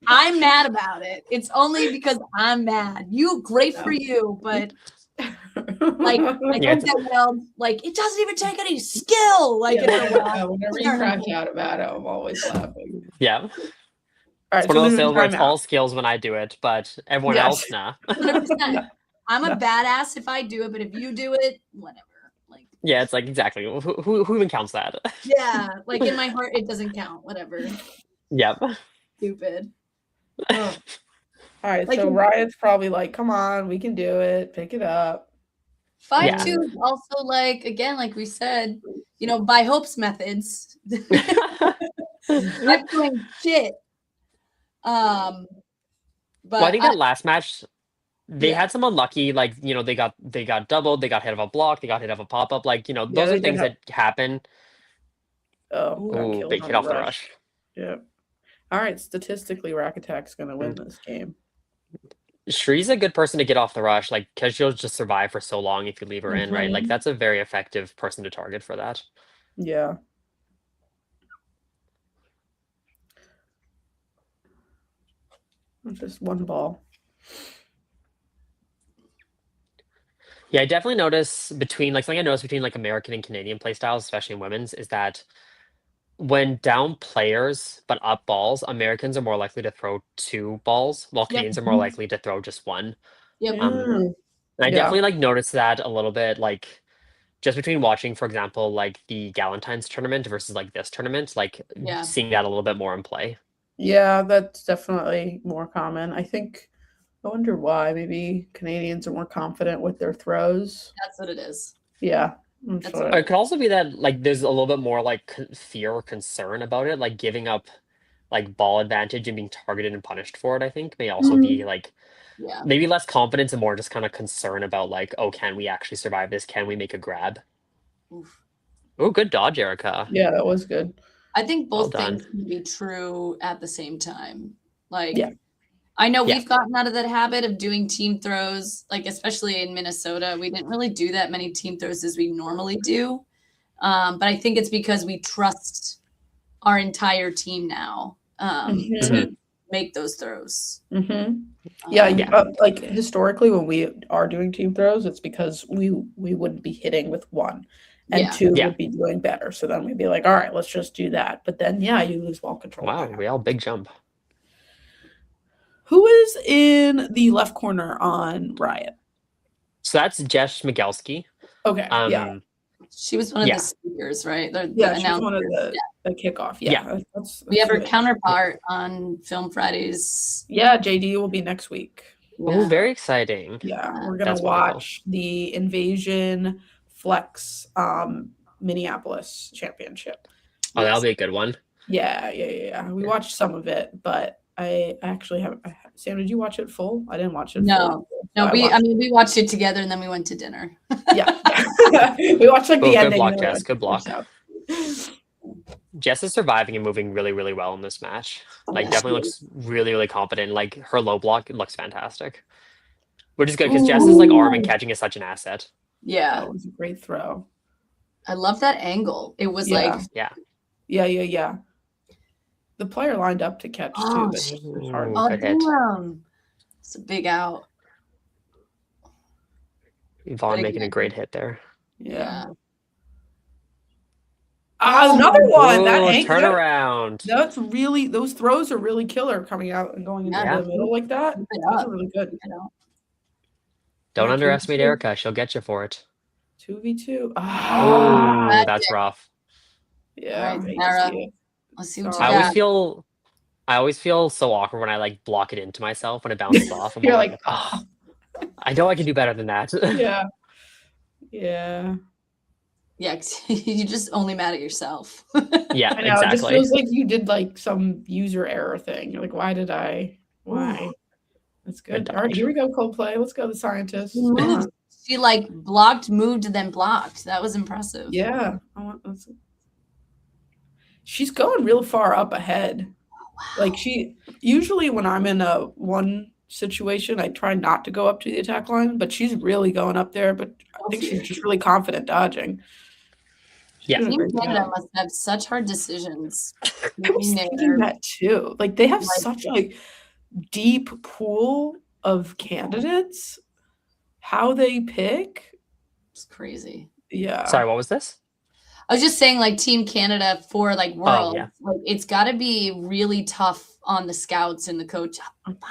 I'm mad about it. It's only because I'm mad. Great for you, but like I Yeah, think that like it doesn't even take any skill. Like whenever you crash out about it, I'm always laughing. Yeah. All right, It's one of those there's a sales where it's timeout. all skills when I do it, but everyone Yes. else, nah. 100%. I'm a badass if I do it, but if you do it, whatever. Like Yeah, it's like exactly. Who even counts that? yeah, like in my heart, it doesn't count. Whatever. Yep. Stupid. Oh. All right, Like- so Riot's probably like, come on, we can do it. Pick it up. 5-2 is also like again, like we said, you know, by Hope's methods. I'm doing shit. But Well, I think that last match, they Yeah. had some unlucky, like, you know, they got doubled, they got hit of a block, they got hit of a pop-up, like, you know, Yeah, those they are did things have- that happen. Oh, got Ooh, killed big on hit off the rush. Yeah. All right, statistically, Rack Attack's going to win Mm. this game. Shree's a good person to get off the rush, like, because she'll just survive for so long if you leave her in, right? Like, Mhm. that's a very effective person to target for that. Yeah. Just one ball. Yeah, I definitely notice between, like, something I noticed between, like, American and Canadian playstyles, especially in women's, is that when down players but up balls, Americans are more likely to throw 2 balls, while Yep. Canadians are more likely to throw just 1. Yep. And I Yeah. definitely like noticed that a little bit, like just between watching, for example, like the Galentine's tournament versus like this tournament, like Yeah. seeing that a little bit more in play. Yeah, that's definitely more common. I wonder why. Maybe Canadians are more confident with their throws. That's what it is. Yeah. I'm That's sure. It could also be that like there's a little bit more like fear or concern about it, like giving up like ball advantage and being targeted and punished for it. I think may also be like Yeah. maybe less confidence and more just kind of concern about like, oh, can we actually survive this? Can we make a grab? Oof. Oh, good dodge, Erica. Yeah, that was good. I think both Well done. things can be true at the same time. Like, Yeah. I know Yeah. we've gotten out of that habit of doing team throws, like especially in Minnesota. We didn't really do that many team throws as we normally do. But I think it's because we trust our entire team now to make those throws. Like historically when we are doing team throws, it's because we wouldn't be hitting with one and two would be doing better. So then we'd be like, all right, let's just do that. But then you lose ball control. Wow, we all big jump. Who is in the left corner on Riot? So that's Jess Migelski. Okay. She was one of the speakers, right? She was one of the kickoff. That's we have her counterpart on Film Fridays. Yeah, JD will be next week. Oh, very exciting. Yeah, we're gonna watch the Invasion Flex Minneapolis Championship. Oh, that'll be a good one. Yeah. We watched some of it, but I actually haven't. Sam, did you watch it full? I didn't watch it. No. We watched it together and then we went to dinner. We watched like the ending. Good block, Jess. Good block. Jess is surviving and moving really, really well in this match. Like, definitely looks really, really confident. Like, her low block looks fantastic, which is good because Jess's like arm and catching is such an asset. Yeah, it was a great throw. I love that angle. It was Yeah. The player lined up to catch too, but it was hard. Damn. It's a big out. Yvonne making a great hit there. Yeah. Another one. That turnaround. That's really, those throws are really killer coming out and going into the middle like that. That's really good. Don't underestimate Erica. She'll get you for it. 2v2. Oh, that's rough. Yeah. Right, let's see what you got. I always feel so awkward when I like block it into myself when it bounces off. You're like, oh. I know I can do better than that. Yeah. You just only mad at yourself. Yeah, I know. exactly. It just feels like you did like some user error thing. You're like, why? That's good. All right, here we go, Coldplay. Let's go, the scientist. She like moved, then blocked. That was impressive. Yeah. She's going real far up ahead. Wow. Like usually when I'm in a one situation, I try not to go up to the attack line, but she's really going up there. But I think she's just really confident dodging. Team Canada must have such hard decisions. I was thinking that too. Like they have such a deep pool of candidates. How they pick, it's crazy. Yeah. Sorry, what was this? I was just saying, like Team Canada for like World, like it's got to be really tough on the scouts and the coach.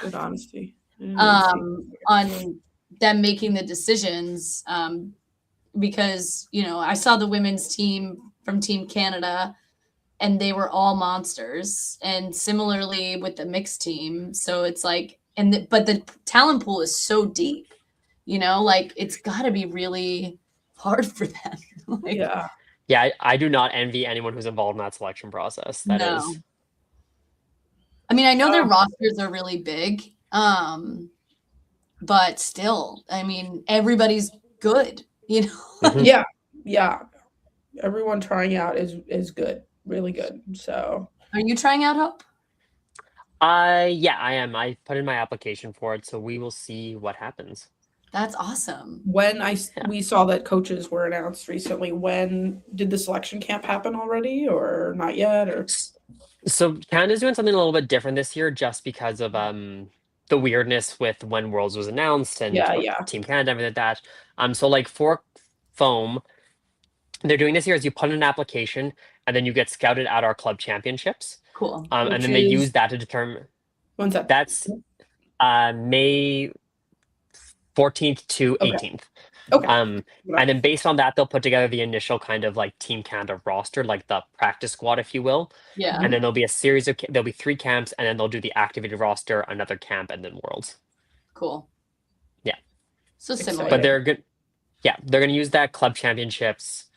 Good honesty. On them making the decisions, because I saw the women's team from Team Canada, and they were all monsters, and similarly with the mixed team. So it's like, but the talent pool is so deep. Like it's got to be really hard for them. Yeah, I do not envy anyone who's involved in that selection process. That is. I mean, I know their rosters are really big, but still, I mean, everybody's good, Yeah. Everyone trying out is good, really good. So, are you trying out, Hope? Yeah, I am. I put in my application for it, so we will see what happens. That's awesome. When we saw that coaches were announced recently, when did the selection camp happen already or not yet? Or so Canada's doing something a little bit different this year just because of the weirdness with when Worlds was announced and Team Canada, everything like that. So like for foam, they're doing this year is you put in an application and then you get scouted at our club championships. Cool. And then they use that to determine. When's that? That's May 14th to 18th. Okay. And then based on that, they'll put together the initial kind of like Team Canada roster, like the practice squad, if you will. Yeah. And then there'll be there'll be 3 camps, and then they'll do the activated roster, another camp, and then Worlds. Cool. Yeah. So similar. But they're good. Yeah, they're going to use that club championships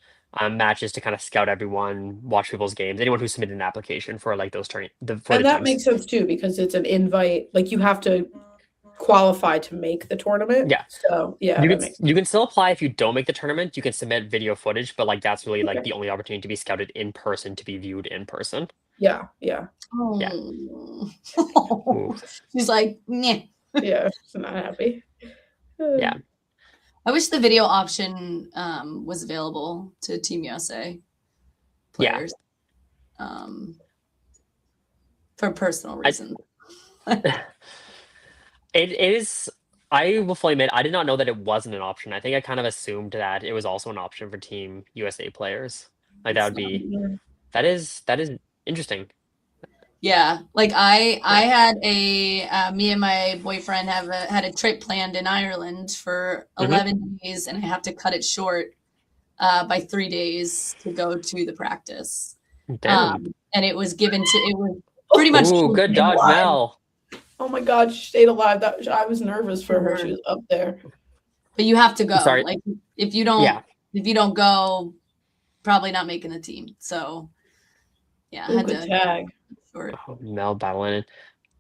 matches to kind of scout everyone, watch people's games, anyone who submitted an application for like those and that makes sense too, because it's an invite. Like you have to qualify to make the tournament. Yeah. So you can still apply if you don't make the tournament. You can submit video footage, but like that's really like the only opportunity to be scouted in person, to be viewed in person. Yeah. Oh. Yeah. She's like, yeah. Yeah, she's not happy. Yeah. I wish the video option was available to Team USA players. For personal reasons. It is. I will fully admit, I did not know that it wasn't an option. I think I kind of assumed that it was also an option for Team USA players. Like that would be. That is interesting. Yeah, like I had me and my boyfriend had a trip planned in Ireland for 11 days, and I have to cut it short by 3 days to go to the practice. And it was pretty much. Ooh, good dodge, Mel. Oh my God, she stayed alive. I was nervous for her. She was up there. But you have to go. Sorry. Like if you don't go, probably not making the team. So yeah, I had good to tag. Oh, Mel battling.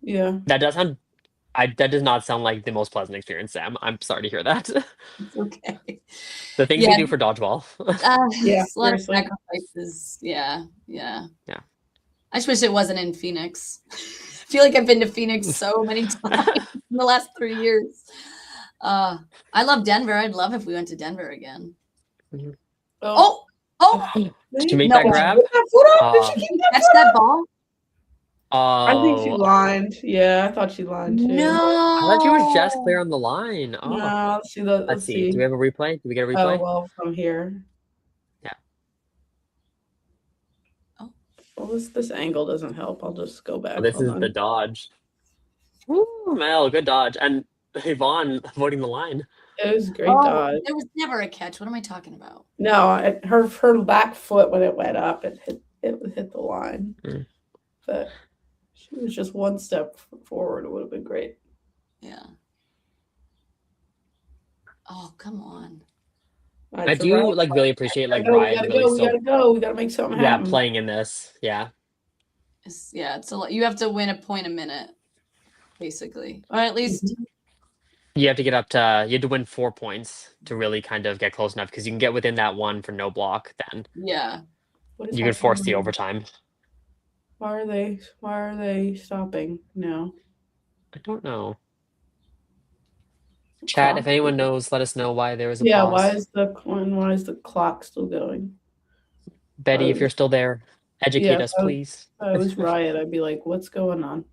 Yeah. That does not sound like the most pleasant experience, Sam. I'm sorry to hear that. It's okay. The things you do for dodgeball. Yeah, a lot of sacrifices. Yeah. I just wish it wasn't in Phoenix. I feel like I've been to Phoenix so many times in the last 3 years. I love Denver. I'd love if we went to Denver again. Oh! Did you make that grab? Did she catch that ball? I think she lined. Yeah, I thought she lined too. No, I thought she was just clear on the line. Oh, no, let's see. Do we have a replay? Do we get a replay? Oh well, from here. Yeah. Oh, well, this angle doesn't help. I'll just go back. This is the dodge. Woo, Mel, good dodge, and Yvonne avoiding the line. It was a great dodge. There was never a catch. What am I talking about? No, her back foot when it went up, it hit the line, but. She was just one step forward. It would have been great. Yeah. Oh, come on. I do really appreciate Riot. We gotta make something happen. Yeah, playing in this. Yeah. It's a lot. You have to win a point a minute, basically, or at least. You have to get up to. You have to win 4 points to really kind of get close enough, because you can get within that one for no block. Then. Yeah. You can force the overtime. Why are they stopping now? I don't know. Chat, if anyone knows, let us know why there was a pause. Why is the clock still going? Betty, if you're still there, educate us, please. If I was Riot, I'd be like, what's going on?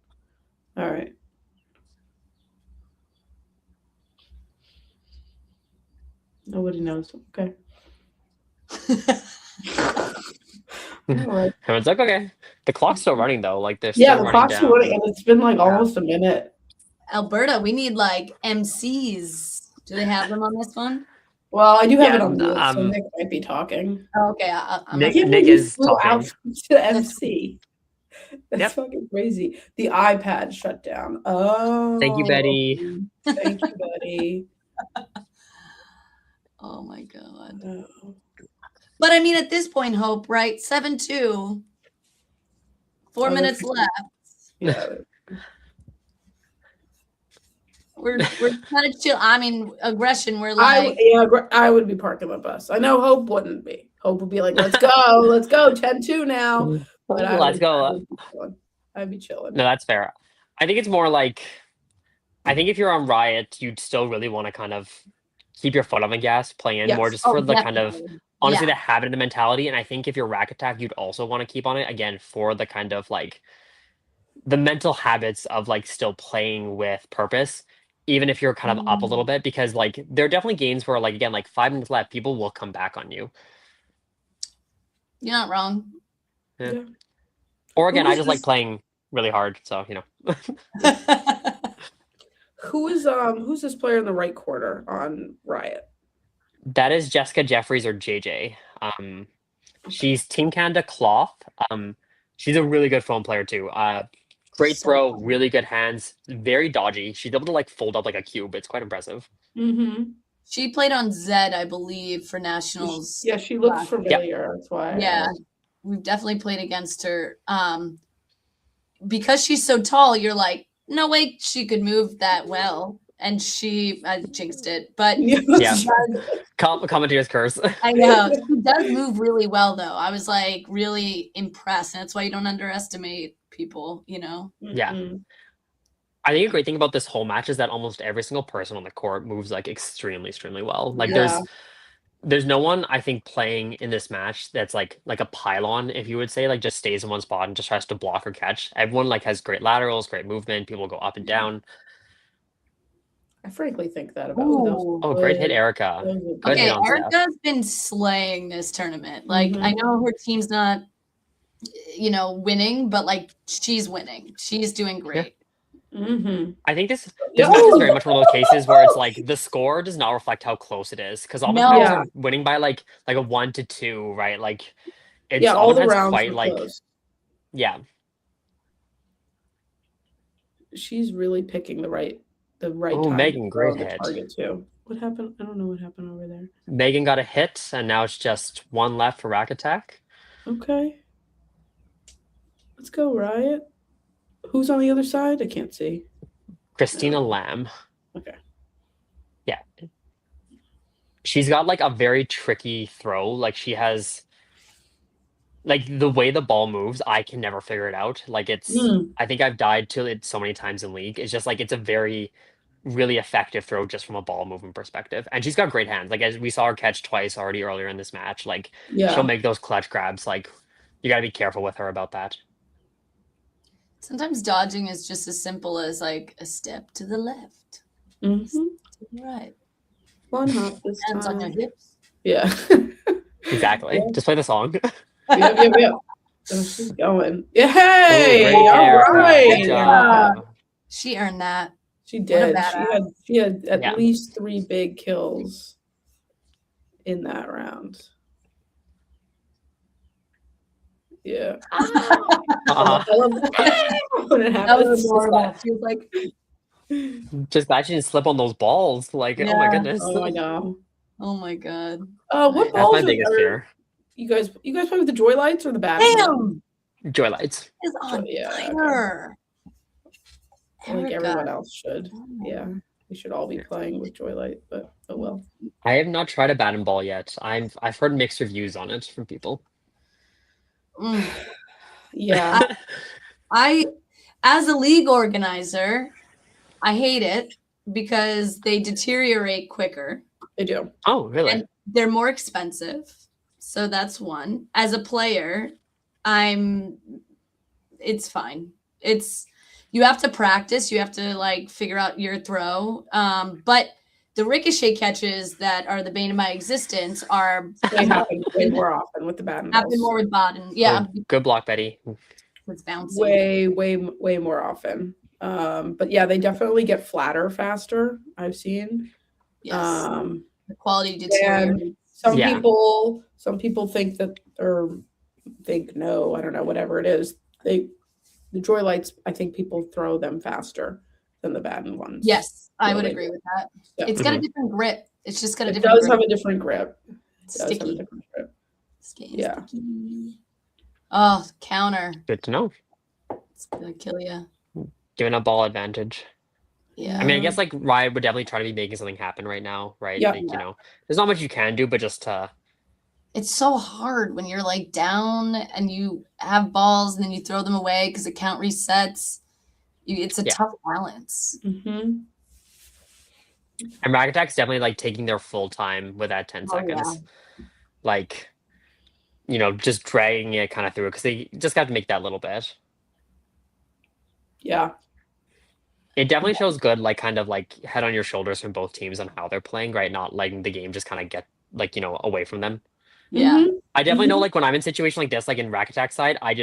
All right. Nobody knows. Okay. Everyone's like, okay. The clock's still running though. Like they're the clock's still running, and it's been like almost a minute. Alberta, we need like MCs. Do they have them on this one? Well, I do have it on mute, so Nick might be talking. Oh, okay. Nick is talking. Out to MC. That's fucking crazy. The iPad shut down. Oh. Thank you, Betty. Thank you, Betty. Oh my God. Oh. But I mean, at this point, Hope, right? 7-2. 4 minutes left. Yeah. We're kind of chill. I mean, aggression. We're like, I would be parking the bus. I know Hope wouldn't be. Hope would be like, let's go, let's go, 10-2 now. But let's go. I'd be chilling. No, that's fair. I think it's more like, I think if you're on Riot, you'd still really want to kind of keep your foot on the gas, play in more just for the kind of. Honestly, the habit and the mentality. And I think if you're rack attack, you'd also want to keep on it again for the kind of like the mental habits of like still playing with purpose, even if you're kind of up a little bit, because like there are definitely games where like, again, like 5 minutes left, people will come back on you. You're not wrong. Yeah. Or again, I just like playing really hard. So, you know. Who's this player in the right quarter on Riot? That is Jessica Jeffries or JJ. She's Team Canada Cloth. She's a really good phone player too. Great throw, really good hands, very dodgy. She's able to like fold up like a cube. It's quite impressive. Mm-hmm. She played on Zed, I believe, for nationals. Yeah, she looks familiar. That's why. Yeah, we've definitely played against her. Because she's so tall, you're like, no way she could move that well. And I jinxed it, but yeah, commentator's curse. I know she does move really well, though. I was like really impressed, and that's why you don't underestimate people, you know. Yeah. I think a great thing about this whole match is that almost every single person on the court moves like extremely, extremely well. Like Yeah. there's no one I think playing in this match that's like a pylon, if you would say, like just stays in one spot and just tries to block or catch. Everyone like has great laterals, great movement. People go up and down. I frankly think that about. Ooh, that was Oh, great hit, Erica. that was a Good hit Okay, on Steph. Erica's been slaying this tournament. Like, I know her team's not, winning, but like she's winning. She's doing great. I think this match is very much one of those cases where it's like the score does not reflect how close it is, because all the matches are winning by like a 1-2, right? Like it's all the rounds quite were like close. Yeah. She's really picking the right Oh, time Megan, to great throw the hit. target too. What happened? I don't know what happened over there. Megan got a hit, and now it's just one left for rack attack. Okay. Let's go, Riot. Who's on the other side? I can't see. Christina Lamb. Okay. Yeah. She's got like a very tricky throw. Like she has like the way the ball moves, I can never figure it out. Like it's I think I've died to it so many times in League. It's just like it's a very really effective throw just from a ball movement perspective. And she's got great hands. Like as we saw her catch twice already earlier in this match. Like she'll make those clutch grabs. Like you gotta be careful with her about that. Sometimes dodging is just as simple as like a step to the left, step to the right. One hop this Hands time. on your hips. Yeah. Exactly. Just play the song. Yep. Oh, she's going. Yay! Ooh, All right. Yeah. She earned that. She did. She had at least 3 big kills in that round. Yeah. Uh-huh. I love when it happens. That was adorable. She was like, just glad she didn't slip on those balls. Like, oh my goodness. Oh, I know. oh my god. What That's balls my biggest fear. You guys play with the joy lights or the bad? Damn! Joy lights. Is on Yeah, fire. Like everyone else should. Yeah. We should all be playing with joy light, but oh well. I have not tried a bat and ball yet. I've heard mixed reviews on it from people. Yeah. I as a league organizer, I hate it because they deteriorate quicker. They do. Oh, really? And they're more expensive. So that's one. As a player, it's fine. You have to practice. You have to like figure out your throw. But the ricochet catches that are the bane of my existence they happen way more often with the bat and balls. Happen more with Baden. Yeah. Oh, good block, Betty. It's bouncing. Way more often. But yeah, they definitely get flatter faster, I've seen. Yes. The quality deteriorates. Some people think that, or think no, I don't know, whatever it is. The joy lights, I think people throw them faster than the Baden ones. Yes, I would agree with that. Yeah. It's got a different grip. It's just got a It different does grip. have a different grip. It's sticky. Yeah. Sticky. Oh, counter. Good to know. It's gonna kill you. Giving up ball advantage. Yeah. I mean, I guess like Riot would definitely try to be making something happen right now, right? Yeah. Like, there's not much you can do, but just it's so hard when you're like down and you have balls and then you throw them away because the count resets. It's a tough balance. Mm-hmm. And Rack Attack's definitely like taking their full time with that 10 seconds. Yeah. Like, just dragging it kind of through because they just got to make that little bit. Yeah. It definitely shows good, like kind of like head on your shoulders from both teams on how they're playing, right? Not letting the game just kind of get like, away from them. Yeah. I definitely know like when I'm in a situation like this, like in Rack Attack side, I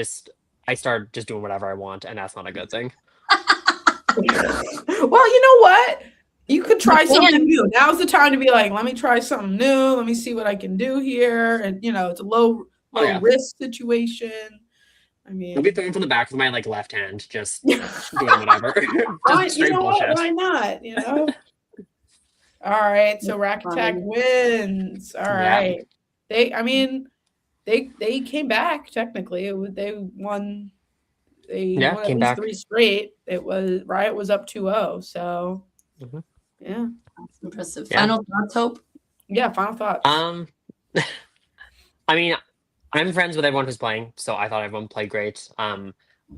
start just doing whatever I want, and that's not a good thing. Well, you know what? You could try something new. Now's the time to be like, let me try something new. Let me see what I can do here. And it's a low risk situation. I mean, I'll be throwing from the back with my like left hand, just doing whatever. Just straight bullshit. Why not? All right, so Rack Attack wins. All right. They came back technically. They won. They won at least 3 straight. Riot was up 2-0. So yeah, that's impressive. Final thoughts, Hope? Yeah, final thoughts. I mean, I'm friends with everyone who's playing, so I thought everyone played great.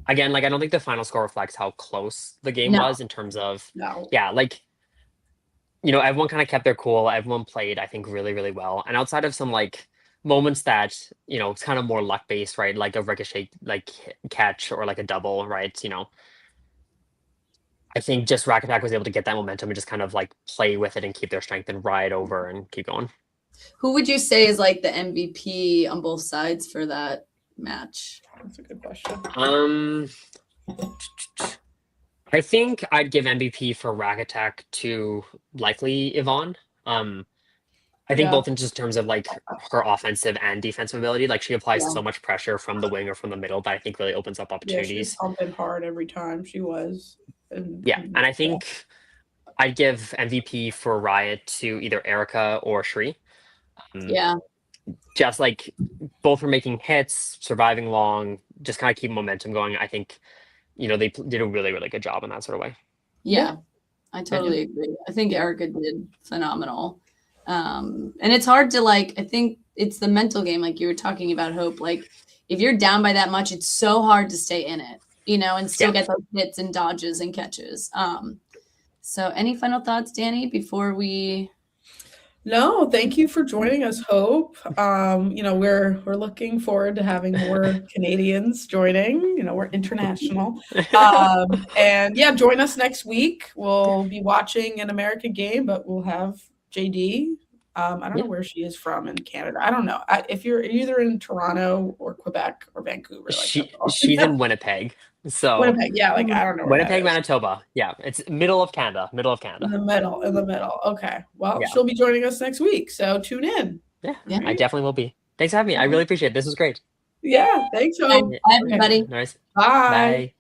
again, like I don't think the final score reflects how close the game No. was in terms of No. yeah, like everyone kind of kept their cool. Everyone played, I think, really, really well. And outside of some like moments that it's kind of more luck based, right? Like a ricochet like catch or like a double, right? I think just Rack Attack was able to get that momentum and just kind of like play with it and keep their strength and ride over and keep going. Who would you say is like the MVP on both sides for that match? That's a good question. I think I'd give MVP for Rack Attack to likely Yvonne. I think both in just terms of like her offensive and defensive ability. Like she applies so much pressure from the wing or from the middle that I think really opens up opportunities. Yeah, she was pumping hard every time she was. And I think I'd give MVP for Riot to either Erica or Shri. Just like both for making hits, surviving long, just kind of keep momentum going. I think, they did a really, really good job in that sort of way. Yeah, I totally agree. I think Erica did phenomenal. And it's hard to I think it's the mental game, like you were talking about, Hope. Like if you're down by that much, it's so hard to stay in it, and still get those hits and dodges and catches. So any final thoughts, Danny, before we... No, thank you for joining us, Hope. We're looking forward to having more Canadians joining. We're international. And join us next week. We'll be watching an American game, but we'll have JD. I don't know where she is from in Canada. I don't know. If you're either in Toronto or Quebec or Vancouver. She's in Winnipeg. So Winnipeg, I don't know. Winnipeg, Manitoba. Yeah, it's middle of Canada. In the middle. Okay. Well, she'll be joining us next week, so tune in. Yeah. I definitely will be. Thanks for having me. I really appreciate it. This was great. Yeah, thanks, Hope. Bye, everybody. Nice. Bye.